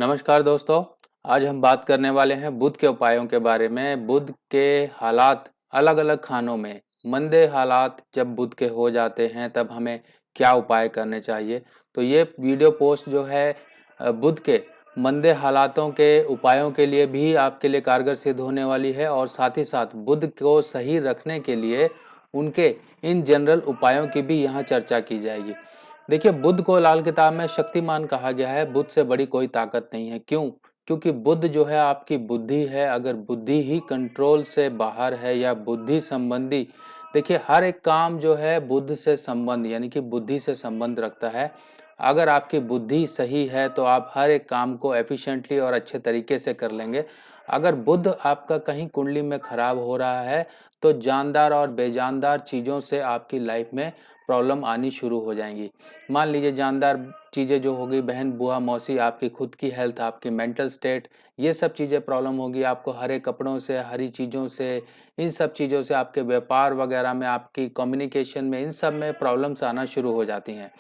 नमस्कार दोस्तों। आज हम बात करने वाले हैं बुध के उपायों के बारे में। बुध के हालात अलग अलग खानों में, मंदे हालात जब बुध के हो जाते हैं तब हमें क्या उपाय करने चाहिए। तो ये वीडियो पोस्ट जो है बुध के मंदे हालातों के उपायों के लिए भी आपके लिए कारगर सिद्ध होने वाली है और साथ ही साथ बुध को सही रखने के लिए उनके इन जनरल उपायों की भी यहाँ चर्चा की जाएगी। देखिए, बुध को लाल किताब में शक्तिमान कहा गया है। बुध से बड़ी कोई ताकत नहीं है। क्यों? क्योंकि बुध जो है आपकी बुद्धि है। अगर बुद्धि ही कंट्रोल से बाहर है या बुद्धि संबंधी, देखिए हर एक काम जो है बुध से संबंध यानी कि बुद्धि से संबंध रखता है। अगर आपकी बुद्धि सही है तो आप हर एक काम को एफिशिएंटली और अच्छे तरीके से कर लेंगे। अगर बुध आपका कहीं कुंडली में खराब हो रहा है तो जानदार और बेजानदार चीज़ों से आपकी लाइफ में प्रॉब्लम आनी शुरू हो जाएंगी। मान लीजिए जानदार चीज़ें जो होगी, बहन बुआ मौसी, आपकी खुद की हेल्थ, आपकी मेंटल स्टेट, ये सब चीज़ें प्रॉब्लम होगी आपको। हरे कपड़ों से, हरी चीज़ों से, इन सब चीज़ों से, आपके व्यापार वगैरह में, आपकी कम्युनिकेशन में, इन सब में प्रॉब्लम्स आना शुरू हो जाती हैं।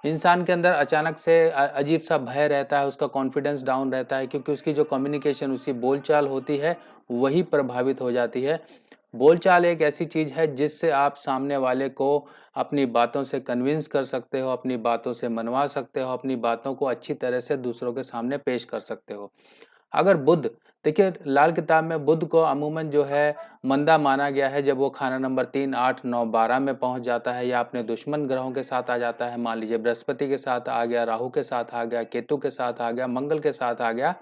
इंसान के अंदर अचानक से अजीब सा भय रहता है, उसका कॉन्फिडेंस डाउन रहता है क्योंकि उसकी जो कम्युनिकेशन, उसकी बोलचाल होती है वही प्रभावित हो जाती है। बोलचाल एक ऐसी चीज़ है जिससे आप सामने वाले को अपनी बातों से कन्विंस कर सकते हो, अपनी बातों से मनवा सकते हो, अपनी बातों को अच्छी तरह से दूसरों के सामने पेश कर सकते हो। अगर बुध, देखिए लाल किताब में बुध को अमूमन जो है मंदा माना गया है जब वो खाना नंबर 3, 8, 9, 12 में पहुंच जाता है या अपने दुश्मन ग्रहों के साथ आ जाता है। मान लीजिए बृहस्पति के साथ आ गया, राहु के साथ आ गया, केतु के साथ आ गया, मंगल के साथ आ गया,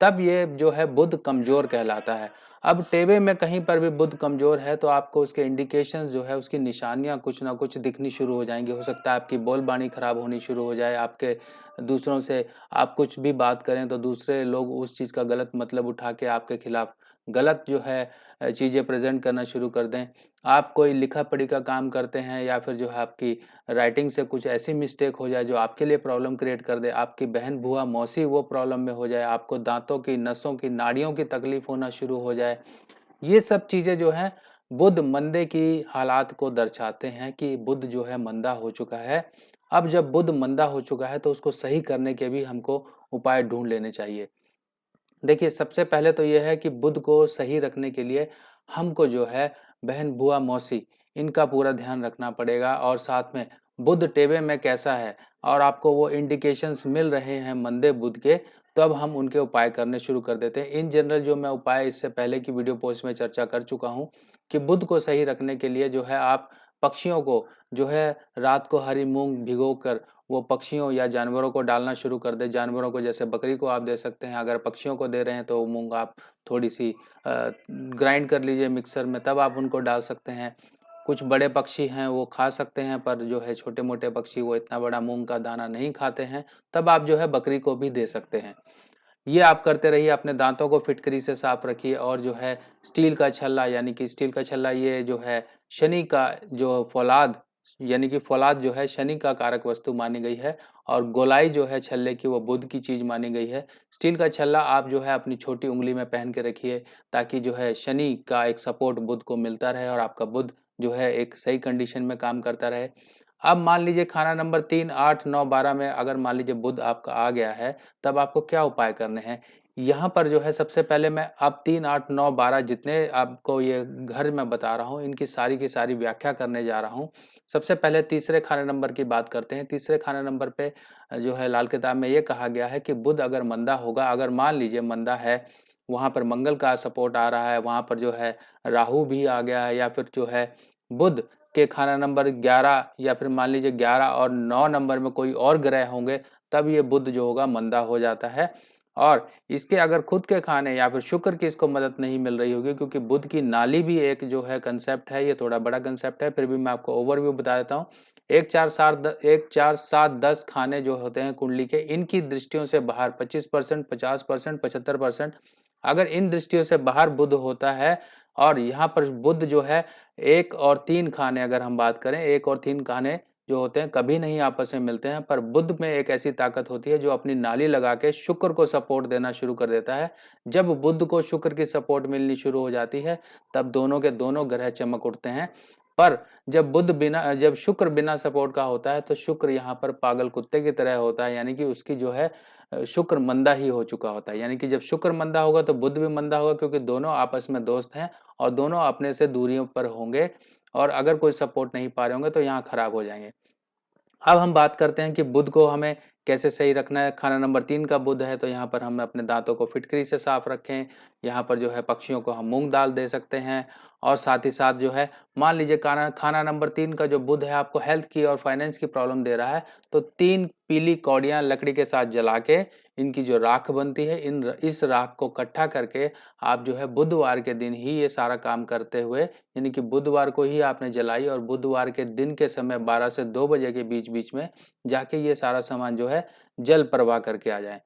तब ये जो है बुध कमजोर कहलाता है। अब टेबे में कहीं पर भी बुध कमजोर है तो आपको उसके इंडिकेशंस जो है, उसकी निशानियां कुछ ना कुछ दिखनी शुरू हो जाएंगी। हो सकता है आपकी बोलबानी खराब होनी शुरू हो जाए, आपके दूसरों से आप कुछ भी बात करें तो दूसरे लोग उस चीज़ का गलत मतलब उठा के आपके खिलाफ गलत जो है चीज़ें प्रेजेंट करना शुरू कर दें। आप कोई लिखा पढ़ी का काम करते हैं या फिर जो है आपकी राइटिंग से कुछ ऐसी मिस्टेक हो जाए जो आपके लिए प्रॉब्लम क्रिएट कर दे, आपकी बहन बुआ मौसी वो प्रॉब्लम में हो जाए, आपको दांतों की, नसों की, नाड़ियों की तकलीफ होना शुरू हो जाए। ये सब चीज़ें जो हैं बुध मंदे की हालात को दर्शाते हैं कि बुध जो है मंदा हो चुका है। अब जब बुध मंदा हो चुका है तो उसको सही करने के भी हमको उपाय ढूंढ लेने चाहिए। देखिए, सबसे पहले तो ये है कि बुध को सही रखने के लिए हमको जो है बहन बुआ मौसी, इनका पूरा ध्यान रखना पड़ेगा और साथ में बुध टेबे में कैसा है और आपको वो इंडिकेशंस मिल रहे हैं मंदे बुध के, तब हम उनके उपाय करने शुरू कर देते हैं। इन जनरल जो मैं उपाय इससे पहले की वीडियो पोस्ट में चर्चा कर चुका हूँ कि बुध को सही रखने के लिए जो है आप पक्षियों को जो है रात को हरी मूंग भिगो कर वो पक्षियों या जानवरों को डालना शुरू कर दे। जानवरों को जैसे बकरी को आप दे सकते हैं, अगर पक्षियों को दे रहे हैं तो वो मूंग आप थोड़ी सी ग्राइंड कर लीजिए मिक्सर में, तब आप उनको डाल सकते हैं। कुछ बड़े पक्षी हैं वो खा सकते हैं, पर जो है छोटे मोटे पक्षी वो इतना बड़ा मूंग का दाना नहीं खाते हैं, तब आप जो है बकरी को भी दे सकते हैं। ये आप करते रहिए। अपने दांतों को फिटकरी से साफ रखिए और जो है स्टील का छल्ला, यानी कि स्टील का छल्ला ये जो है शनि का जो फौलाद, यानी कि फौलाद जो है शनि का कारक वस्तु मानी गई है और गोलाई जो है छल्ले की वो बुध की चीज मानी गई है। स्टील का छल्ला आप जो है अपनी छोटी उंगली में पहन के रखिए ताकि जो है शनि का एक सपोर्ट बुध को मिलता रहे और आपका बुध जो है एक सही कंडीशन में काम करता रहे। अब मान लीजिए खाना नंबर 3, 8, 9, 12 में अगर मान लीजिए बुध आपका आ गया है, तब आपको क्या उपाय करने हैं। यहाँ पर जो है सबसे पहले मैं अब 3, 8, 9, 12 जितने आपको ये घर में बता रहा हूँ इनकी सारी की सारी व्याख्या करने जा रहा हूँ। सबसे पहले तीसरे खाने नंबर की बात करते हैं। तीसरे खाने नंबर पे जो है लाल किताब में ये कहा गया है कि बुध अगर मंदा होगा, अगर मान लीजिए मंदा है, वहाँ पर मंगल का सपोर्ट आ रहा है, वहाँ पर जो है राहु भी आ गया है, या फिर जो है बुध के खाना नंबर 11 या फिर मान लीजिए 11 और 9 नंबर में कोई और ग्रह होंगे, तब ये बुध जो होगा मंदा हो जाता है। और इसके अगर खुद के खाने या फिर शुक्र की इसको मदद नहीं मिल रही होगी, क्योंकि बुध की नाली भी एक जो है कंसेप्ट है, ये थोड़ा बड़ा कंसेप्ट है, फिर भी मैं आपको ओवरव्यू बता देता हूँ। 1, 4, 7 खाने जो होते हैं कुंडली के, इनकी दृष्टियों से बाहर 25%, 50%, 75%, अगर इन दृष्टियों से बाहर बुध होता है और यहाँ पर बुध जो है 1 और 3 खाने, अगर हम बात करें 1 और 3 खाने जो होते हैं कभी नहीं आपस में मिलते हैं, पर बुध में एक ऐसी ताकत होती है जो अपनी नाली लगा के शुक्र को सपोर्ट देना शुरू कर देता है। जब बुध को शुक्र की सपोर्ट मिलनी शुरू हो जाती है तब दोनों के दोनों ग्रह चमक उठते हैं। पर जब शुक्र बिना सपोर्ट का होता है तो शुक्र यहाँ पर पागल कुत्ते की तरह होता है, यानी कि उसकी जो है शुक्र मंदा ही हो चुका होता है। यानी कि जब शुक्र मंदा होगा तो बुध भी मंदा होगा, क्योंकि दोनों आपस में दोस्त हैं और दोनों अपने से दूरियों पर होंगे, और अगर कोई सपोर्ट नहीं पा रहे होंगे तो यहाँ खराब हो जाएंगे। अब हम बात करते हैं कि बुध को हमें कैसे सही रखना है। खाना नंबर 3 का बुध है, तो यहाँ पर हम अपने दांतों को फिटकरी से साफ रखें। यहाँ पर जो है पक्षियों को हम मूंग दाल दे सकते हैं, और साथ ही साथ जो है मान लीजिए खाना नंबर 3 का जो बुध है आपको हेल्थ की और फाइनेंस की प्रॉब्लम दे रहा है, तो 3 पीली कौड़ियाँ लकड़ी के साथ जला के इनकी जो राख बनती है, इस राख को इकट्ठा करके आप जो है बुधवार के दिन ही ये सारा काम करते हुए, यानी कि बुधवार को ही आपने जलाई और बुधवार के दिन के समय 12 से 2 बजे के बीच बीच में जाके ये सारा सामान जो है जल प्रवाह करके आ जाए।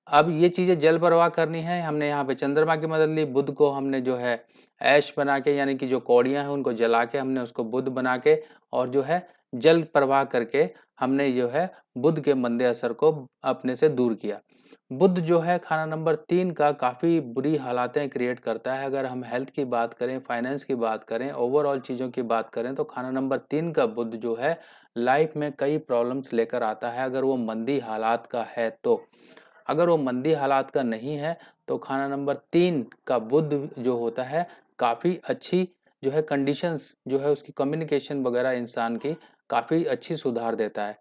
अब ये चीजें जल प्रवाह करनी है, हमने यहाँ पे चंद्रमा की मदद ली। बुध को हमने जो है ऐश बना के, यानी कि जो कौड़ियाँ हैं उनको जला के हमने उसको बुध बना के और जो है जल प्रवाह करके हमने जो है बुध के मंदे असर को अपने से दूर किया। बुध जो है खाना नंबर 3 का काफ़ी बुरी हालातें क्रिएट करता है। अगर हम हेल्थ की बात करें, फाइनेंस की बात करें, ओवरऑल चीज़ों की बात करें, तो खाना नंबर 3 का बुध जो है लाइफ में कई प्रॉब्लम्स लेकर आता है, अगर वो मंदी हालात का है तो। अगर वो मंदी हालात का नहीं है तो खाना नंबर 3 का बुध जो होता है काफ़ी अच्छी जो है कंडीशंस जो है उसकी कम्युनिकेशन वगैरह इंसान की काफ़ी अच्छी सुधार देता है।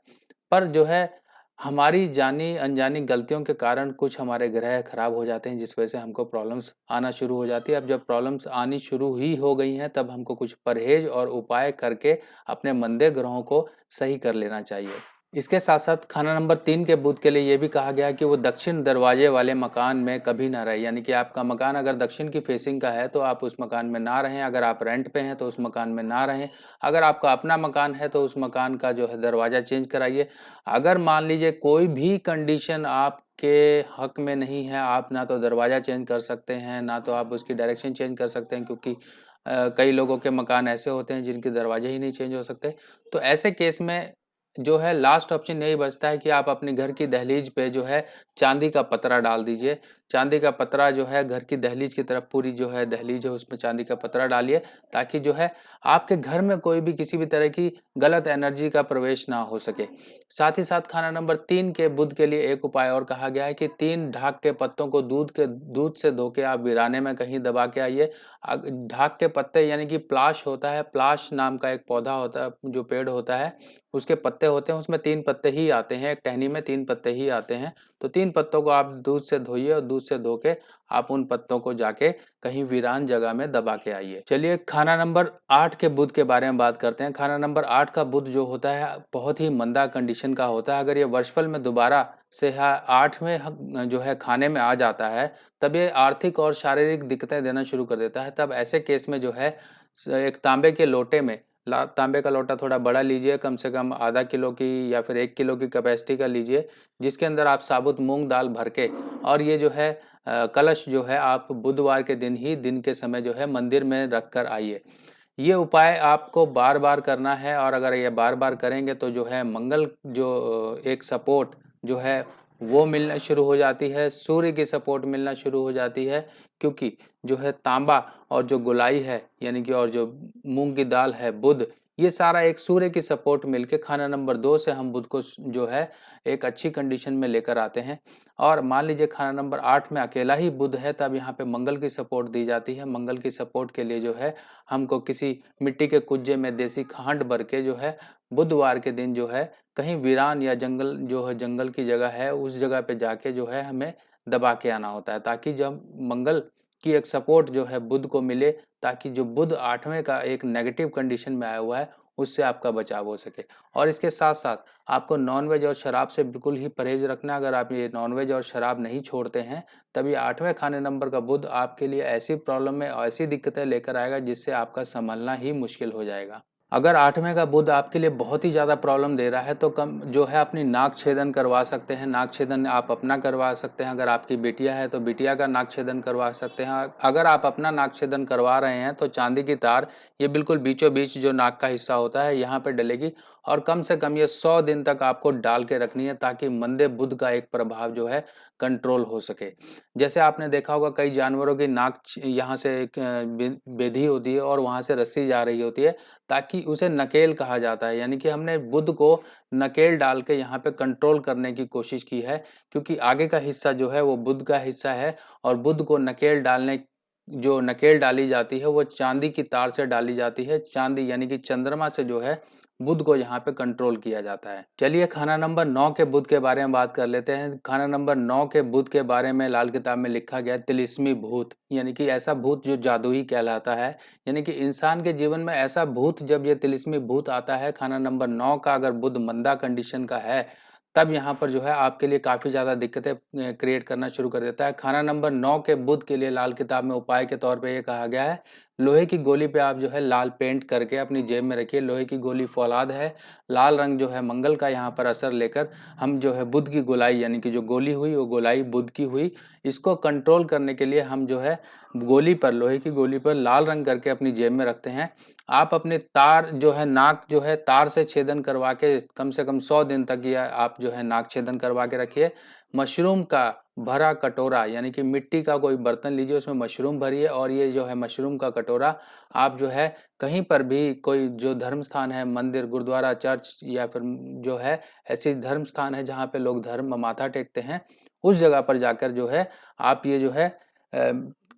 पर जो है हमारी जानी अनजानी गलतियों के कारण कुछ हमारे ग्रह खराब हो जाते हैं, जिस वजह से हमको प्रॉब्लम्स आना शुरू हो जाती है। अब जब प्रॉब्लम्स आनी शुरू ही हो गई हैं तब हमको कुछ परहेज और उपाय करके अपने मंदे ग्रहों को सही कर लेना चाहिए। इसके साथ साथ खाना नंबर 3 के बुध के लिए ये भी कहा गया है कि वो दक्षिण दरवाजे वाले मकान में कभी ना रहे। यानी कि आपका मकान अगर दक्षिण की फेसिंग का है तो आप उस मकान में ना रहें। अगर आप रेंट पे हैं तो उस मकान में ना रहें। अगर आपका अपना मकान है तो उस मकान का जो है दरवाज़ा चेंज कराइए। अगर मान लीजिए कोई भी कंडीशन आपके हक में नहीं है, आप ना तो दरवाज़ा चेंज कर सकते हैं, ना तो आप उसकी डायरेक्शन चेंज कर सकते हैं, क्योंकि कई लोगों के मकान ऐसे होते हैं जिनके दरवाजे ही नहीं चेंज हो सकते। तो ऐसे केस में जो है लास्ट ऑप्शन यही बचता है कि आप अपने घर की दहलीज पे जो है चांदी का पतरा डाल दीजिए। चांदी का पतरा जो है घर की दहलीज की तरफ, पूरी जो है दहलीज है उसमें चांदी का पतरा डालिए, ताकि जो है आपके घर में कोई भी किसी भी तरह की गलत एनर्जी का प्रवेश ना हो सके। साथ ही साथ खाना नंबर 3 के बुध के लिए एक उपाय और कहा गया है कि 3 ढाक के पत्तों को दूध से धो के आप वीराने में कहीं दबा के आइए। ढाक के पत्ते यानी कि प्लाश होता है, प्लाश नाम का एक पौधा होता है, जो पेड़ होता है उसके पत्ते होते हैं, उसमें 3 पत्ते ही आते हैं, एक टहनी में 3 पत्ते ही आते हैं। तो 3 पत्तों को आप दूध से धोइए और दूध से धो के आप उन पत्तों को जाके कहीं वीरान जगह में दबा के आइए। चलिए खाना नंबर 8 के बुध के बारे में बात करते हैं। खाना नंबर 8 का बुध जो होता है बहुत ही मंदा कंडीशन का होता है। अगर ये वर्षफल में दोबारा से 8वें जो है खाने में आ जाता है, तब ये आर्थिक और शारीरिक दिक्कतें देना शुरू कर देता है। तब ऐसे केस में जो है एक तांबे के लोटे में, तांबे का लोटा थोड़ा बड़ा लीजिए, कम से कम आधा किलो की या फिर 1 किलो की कैपेसिटी का लीजिए, जिसके अंदर आप साबुत मूंग दाल भर के, और ये जो है कलश जो है आप बुधवार के दिन ही दिन के समय जो है मंदिर में रख कर आइए। ये उपाय आपको बार बार करना है, और अगर ये बार बार करेंगे तो जो है मंगल जो एक सपोर्ट जो है वो मिलना शुरू हो जाती है, सूर्य की सपोर्ट मिलना शुरू हो जाती है, क्योंकि जो है तांबा और जो गोलाई है यानी कि और जो मूंग की दाल है बुध, ये सारा एक सूर्य की सपोर्ट मिलके खाना नंबर 2 से हम बुध को जो है एक अच्छी कंडीशन में लेकर आते हैं। और मान लीजिए खाना नंबर 8 में अकेला ही बुध है, तब यहाँ पे मंगल की सपोर्ट दी जाती है। मंगल की सपोर्ट के लिए जो है हमको किसी मिट्टी के कुज्जे में देसी खांड भर के जो है बुधवार के दिन जो है कहीं वीरान या जंगल जो है जंगल की जगह है उस जगह पे जाके जो है हमें दबा के आना होता है, ताकि जब मंगल की एक सपोर्ट जो है बुध को मिले, ताकि जो बुध 8वें का एक नेगेटिव कंडीशन में आया हुआ है उससे आपका बचाव हो सके। और इसके साथ साथ आपको नॉनवेज और शराब से बिल्कुल ही परहेज रखना। अगर आप ये नॉनवेज और शराब नहीं छोड़ते हैं, तभी 8वें खाने नंबर का बुध आपके लिए ऐसी प्रॉब्लम में ऐसी दिक्कतें लेकर आएगा जिससे आपका संभलना ही मुश्किल हो जाएगा। अगर 8वें का बुध आपके लिए बहुत ही ज़्यादा प्रॉब्लम दे रहा है तो कम जो है अपनी नाक छेदन करवा सकते हैं। नाक छेदन आप अपना करवा सकते हैं। अगर आपकी बिटिया है तो बिटिया का नाक छेदन करवा सकते हैं। अगर आप अपना नाक छेदन करवा रहे हैं तो चांदी की तार ये बिल्कुल बीचों बीच जो नाक का हिस्सा होता है यहाँ पे डलेगी, और कम से कम ये 100 दिन तक आपको डाल के रखनी है, ताकि मंदे बुध का एक प्रभाव जो है कंट्रोल हो सके। जैसे आपने देखा होगा कई जानवरों की नाक यहाँ से एक बेधी होती है और वहाँ से रस्सी जा रही होती है, ताकि उसे नकेल कहा जाता है। यानी कि हमने बुध को नकेल डाल के यहाँ पे कंट्रोल करने की कोशिश की है, क्योंकि आगे का हिस्सा जो है वो बुध का हिस्सा है, और बुध को नकेल डालने जो नकेल डाली जाती है वो चांदी की तार से डाली जाती है। चांदी यानी कि चंद्रमा से जो है बुध को यहाँ पे कंट्रोल किया जाता है। चलिए खाना नंबर 9 के बुध के बारे में बात कर लेते हैं। खाना नंबर 9 के बुध के बारे में लाल किताब में लिखा गया तिलिस्मी भूत, यानी कि ऐसा भूत जो जादुई कहलाता है। यानी कि इंसान के जीवन में ऐसा भूत, जब ये तिलिस्मी भूत आता है खाना नंबर 9 का, अगर बुध मंदा कंडीशन का है, तब यहाँ पर जो है आपके लिए काफ़ी ज़्यादा दिक्कतें क्रिएट करना शुरू कर देता है। खाना नंबर 9 के बुध के लिए लाल किताब में उपाय के तौर पे ये कहा गया है, लोहे की गोली पे आप जो है लाल पेंट करके अपनी जेब में रखिए। लोहे की गोली फौलाद है, लाल रंग जो है मंगल का यहाँ पर असर लेकर हम जो है बुध की गोलाई, यानी कि जो गोली हुई वो गोलाई बुध की हुई, इसको कंट्रोल करने के लिए हम जो है गोली पर, लोहे की गोली पर लाल रंग करके अपनी जेब में रखते हैं। आप अपने तार जो है नाक जो है तार से छेदन करवा के कम से कम 100 दिन तक या आप जो है नाक छेदन करवा के रखिए। मशरूम का भरा कटोरा, यानी कि मिट्टी का कोई बर्तन लीजिए, उसमें मशरूम भरिए, और ये जो है मशरूम का कटोरा आप जो है कहीं पर भी, कोई जो धर्म स्थान है, मंदिर, गुरुद्वारा, चर्च, या फिर जो है ऐसी धर्म स्थान है जहाँ पे लोग धर्म माथा टेकते हैं, उस जगह पर जाकर जो है आप ये जो है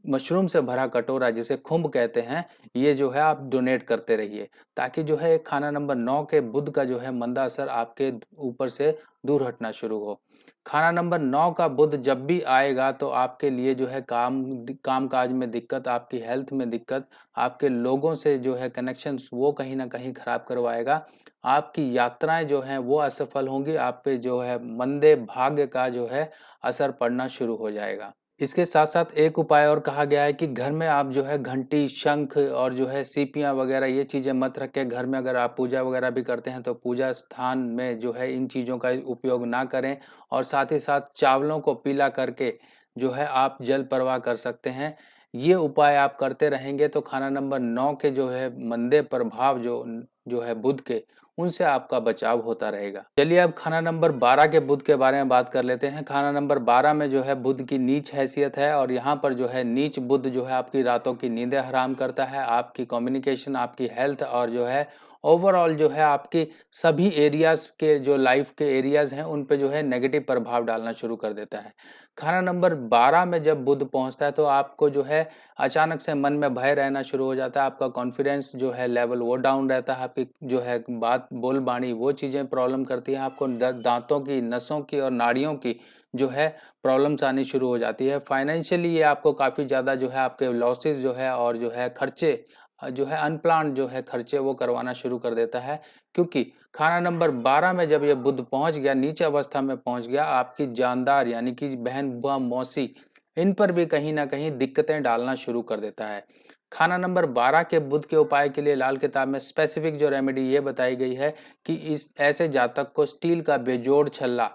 मशरूम से भरा कटोरा, जिसे खुम्ब कहते हैं, ये जो है आप डोनेट करते रहिए, ताकि जो है खाना नंबर 9 के बुध का जो है मंदा असर आपके ऊपर से दूर हटना शुरू हो। खाना नंबर 9 का बुध जब भी आएगा तो आपके लिए जो है काम काज में दिक्कत, आपकी हेल्थ में दिक्कत, आपके लोगों से जो है कनेक्शन वो कहीं ना कहीं खराब करवाएगा। आपकी यात्राएं जो हैं वो असफल होंगी, आप पे जो है मंदे भाग्य का जो है असर पड़ना शुरू हो जाएगा। इसके साथ साथ एक उपाय और कहा गया है कि घर में आप जो है घंटी, शंख और जो है सीपियाँ वगैरह ये चीज़ें मत रखें घर में। अगर आप पूजा वगैरह भी करते हैं तो पूजा स्थान में जो है इन चीज़ों का उपयोग ना करें। और साथ ही साथ चावलों को पीला करके जो है आप जल प्रवाह कर सकते हैं। ये उपाय आप करते रहेंगे तो खाना नंबर 9 के जो है मंदे प्रभाव जो है बुध के, उनसे आपका बचाव होता रहेगा। चलिए अब खाना नंबर 12 के बुध के बारे में बात कर लेते हैं। खाना नंबर 12 में जो है बुध की नीच हैसियत है, और यहाँ पर जो है नीच बुध जो है आपकी रातों की नींदें हराम करता है, आपकी कम्युनिकेशन, आपकी हेल्थ, और जो है ओवरऑल जो है आपकी सभी एरियाज के जो लाइफ के एरियाज हैं उन पे जो है नेगेटिव प्रभाव डालना शुरू कर देता है। खाना नंबर 12 में जब बुध पहुंचता है तो आपको जो है अचानक से मन में भय रहना शुरू हो जाता है, आपका कॉन्फिडेंस जो है लेवल वो डाउन रहता है, आपकी जो है बात बोल बाणी वो चीज़ें प्रॉब्लम करती हैं, आपको दांतों की, नसों की और नाड़ियों की जो है प्रॉब्लम्स आनी शुरू हो जाती है। फाइनेंशियली ये आपको काफ़ी ज़्यादा जो है आपके लॉसेस जो है और जो है खर्चे जो है अनप्लान्ड जो है खर्चे वो करवाना शुरू कर देता है। क्योंकि खाना नंबर 12 में जब ये बुध पहुंच गया, नीचे अवस्था में पहुंच गया, आपकी जानदार यानी कि बहन, बुआ, मौसी, इन पर भी कहीं ना कहीं दिक्कतें डालना शुरू कर देता है। खाना नंबर 12 के बुध के उपाय के लिए लाल किताब में स्पेसिफिक जो रेमेडी ये बताई गई है कि इस ऐसे जातक को स्टील का बेजोड़ छल्ला,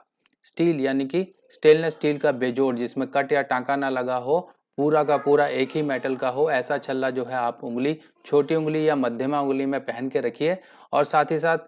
स्टील यानी कि स्टेनलेस स्टील का बेजोड़ जिसमें कट या टांका ना लगा हो, पूरा का पूरा एक ही मेटल का हो, ऐसा छल्ला जो है आप उंगली, छोटी उंगली या मध्यमा उंगली में पहन के रखिए। और साथ ही साथ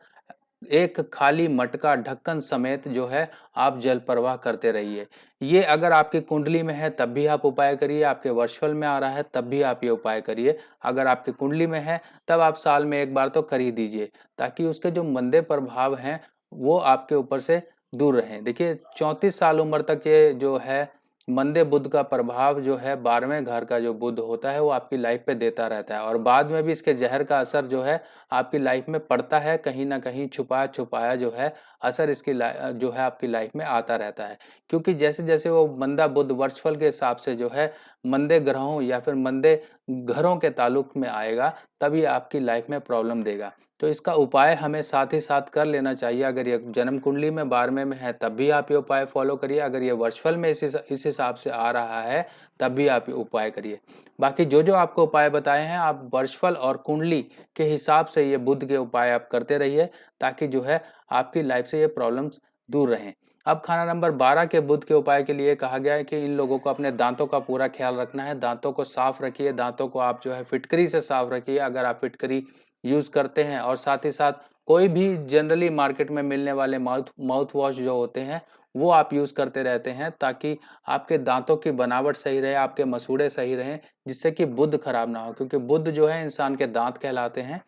एक खाली मटका ढक्कन समेत जो है आप जल प्रवाह करते रहिए। ये अगर आपकी कुंडली में है तब भी आप उपाय करिए, आपके वर्षफल में आ रहा है तब भी आप ये उपाय करिए। अगर आपकी कुंडली में है तब आप साल में एक बार तो कर ही दीजिए, ताकि उसके जो मंदे प्रभाव हैं वो आपके ऊपर से दूर रहें। देखिए 34 साल उम्र तक ये जो है मंदे बुध का प्रभाव जो है 12वें घर का जो बुध होता है वो आपकी लाइफ पे देता रहता है, और बाद में भी इसके जहर का असर जो है आपकी लाइफ में पड़ता है, कहीं ना कहीं छुपाया छुपाया जो है असर इसकी जो है आपकी लाइफ में आता रहता है। क्योंकि जैसे जैसे वो मंदा बुध वर्षफल के हिसाब से जो है मंदे ग्रहों या फिर मंदे घरों के ताल्लुक में आएगा, तभी आपकी लाइफ में प्रॉब्लम देगा। तो इसका उपाय हमें साथ ही साथ कर लेना चाहिए। अगर ये जन्म कुंडली में 12वें में है तब भी आप ये उपाय फॉलो करिए, अगर ये वर्षफल में इस हिसाब से आ रहा है तब भी आप ये उपाय करिए। बाकी जो जो आपको उपाय बताए हैं आप वर्षफल और कुंडली के हिसाब से ये बुध के उपाय आप करते रहिए, ताकि जो है आपकी लाइफ से ये प्रॉब्लम्स दूर रहें। अब खाना नंबर 12 के बुध के उपाय के लिए कहा गया है कि इन लोगों को अपने दांतों का पूरा ख्याल रखना है। दांतों को साफ रखिए, दांतों को आप जो है फिटकरी से साफ रखिए अगर आप फिटकरी यूज करते हैं, और साथ ही साथ कोई भी जनरली मार्केट में मिलने वाले माउथ वॉश जो होते हैं वो आप यूज़ करते रहते हैं, ताकि आपके दांतों की बनावट सही रहे, आपके मसूड़े सही रहें, जिससे कि बुद्ध खराब ना हो, क्योंकि बुद्ध जो है इंसान के दांत कहलाते हैं।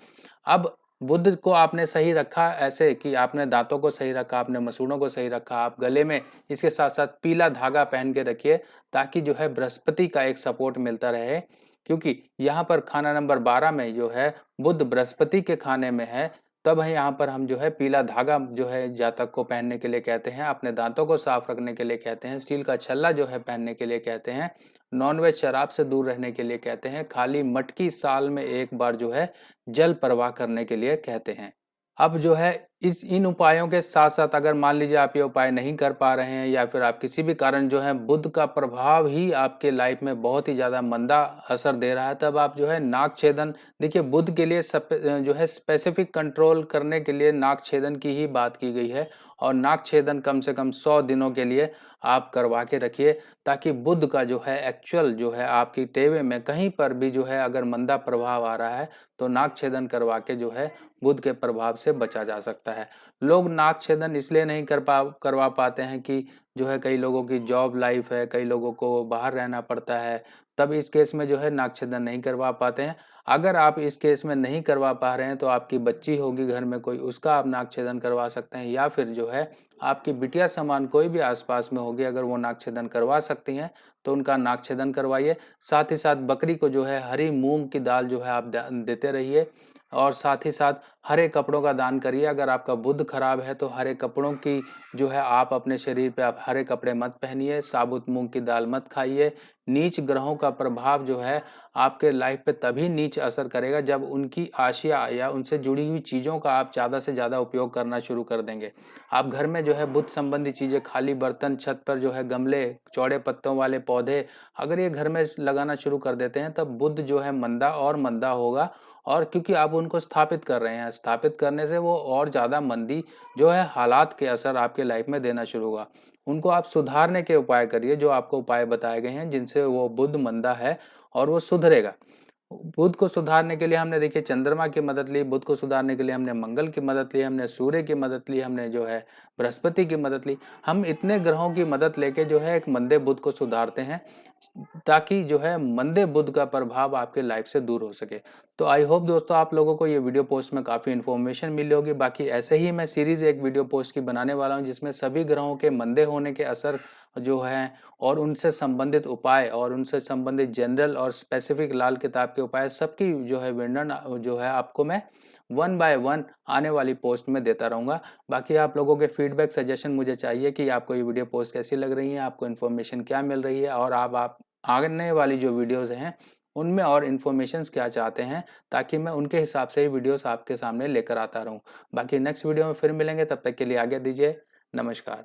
अब बुद्ध को आपने सही रखा ऐसे कि आपने दांतों को सही रखा, आपने मसूड़ों को सही रखा, आप गले में इसके साथ साथ पीला धागा पहन के रखिए, ताकि जो है बृहस्पति का एक सपोर्ट मिलता रहे, क्योंकि यहाँ पर खाना नंबर 12 में जो है बुध बृहस्पति के खाने में है। तब है यहाँ पर हम जो है पीला धागा जो है जातक को पहनने के लिए कहते हैं, अपने दांतों को साफ रखने के लिए कहते हैं, स्टील का छल्ला जो है पहनने के लिए कहते हैं, नॉनवेज शराब से दूर रहने के लिए कहते हैं, खाली मटकी साल में एक बार जो है जल प्रवाह करने के लिए कहते हैं। अब जो है इन उपायों के साथ साथ अगर मान लीजिए आप ये उपाय नहीं कर पा रहे हैं, या फिर आप किसी भी कारण जो है बुध का प्रभाव ही आपके लाइफ में बहुत ही ज़्यादा मंदा असर दे रहा है, तब आप जो है नाक छेदन, देखिए बुध के लिए जो है स्पेसिफिक कंट्रोल करने के लिए नाक छेदन की ही बात की गई है, और नाक छेदन कम से कम 100 दिनों के लिए आप करवा के रखिए, ताकि बुध का जो है एक्चुअल जो है आपकी टेवे में कहीं पर भी जो है अगर मंदा प्रभाव आ रहा है तो नाक छेदन करवा के जो है बुध के प्रभाव से बचा जा सकता है। लोग नाक छेदन इसलिए नहीं करवा पाते हैं कि जो है कई लोगों की जॉब लाइफ है, कई लोगों को बाहर रहना पड़ता है, तब इस केस में जो है नाक छेदन नहीं करवा पाते हैं। अगर आप इस केस में नहीं करवा पा रहे हैं तो आपकी बच्ची होगी घर में कोई, उसका आप नाक छेदन करवा सकते हैं, या फिर जो है आपकी बिटिया समान कोई भी आसपास में होगी, अगर वो नाक छेदन करवा सकती हैं तो उनका नाक छेदन करवाइए। साथ ही साथ बकरी को जो है हरी मूंग की दाल जो है आप देते रहिए, और साथ ही साथ हरे कपड़ों का दान करिए। अगर आपका बुध खराब है तो हरे कपड़ों की जो है आप अपने शरीर पे आप हरे कपड़े मत पहनिए, साबुत मूंग की दाल मत खाइए। नीच ग्रहों का प्रभाव जो है आपके लाइफ पे तभी नीच असर करेगा जब उनकी आशिया या उनसे जुड़ी हुई चीज़ों का आप ज़्यादा से ज़्यादा उपयोग करना शुरू कर देंगे। आप घर में जो है बुध संबंधी चीज़ें, खाली बर्तन, छत पर जो है गमले, चौड़े पत्तों वाले पौधे, अगर ये घर में लगाना शुरू कर देते हैं तब बुध जो है मंदा और मंदा होगा, और क्योंकि आप उनको स्थापित कर रहे हैं, स्थापित करने से वो और ज़्यादा मंदी जो है हालात के असर आपके लाइफ में देना शुरू होगा। उनको आप सुधारने के उपाय करिए, जो आपको उपाय बताए गए हैं जिनसे वो बुध मंदा है और वो सुधरेगा। बुध को सुधारने के लिए हमने देखिए चंद्रमा की मदद ली, बुध को सुधारने के लिए हमने मंगल की मदद ली, हमने सूर्य की मदद ली, हमने जो है बृहस्पति की मदद ली। हम इतने ग्रहों की मदद लेके जो है एक मंदे बुध को सुधारते हैं, ताकि जो है मंदे बुध का प्रभाव आपके लाइफ से दूर हो सके। तो आई होप दोस्तों आप लोगों को ये वीडियो पोस्ट में काफ़ी इन्फॉर्मेशन मिली होगी। बाकी ऐसे ही मैं सीरीज़ एक वीडियो पोस्ट की बनाने वाला हूँ, जिसमें सभी ग्रहों के मंदे होने के असर जो हैं और उनसे संबंधित उपाय और उनसे संबंधित जनरल और स्पेसिफिक लाल किताब के उपाय सबकी जो है वर्णन जो है आपको मैं 1 बाय 1 आने वाली पोस्ट में देता रहूँगा। बाकी आप लोगों के फीडबैक सजेशन मुझे चाहिए कि आपको ये वीडियो पोस्ट कैसी लग रही है, आपको इन्फॉर्मेशन क्या मिल रही है, और आप आने वाली जो वीडियोज़ हैं उनमें और इन्फॉर्मेशंस क्या चाहते हैं, ताकि मैं उनके हिसाब से ही वीडियोस आपके सामने लेकर आता रहूं। बाकी नेक्स्ट वीडियो में फिर मिलेंगे, तब तक के लिए आज्ञा दीजिए। नमस्कार।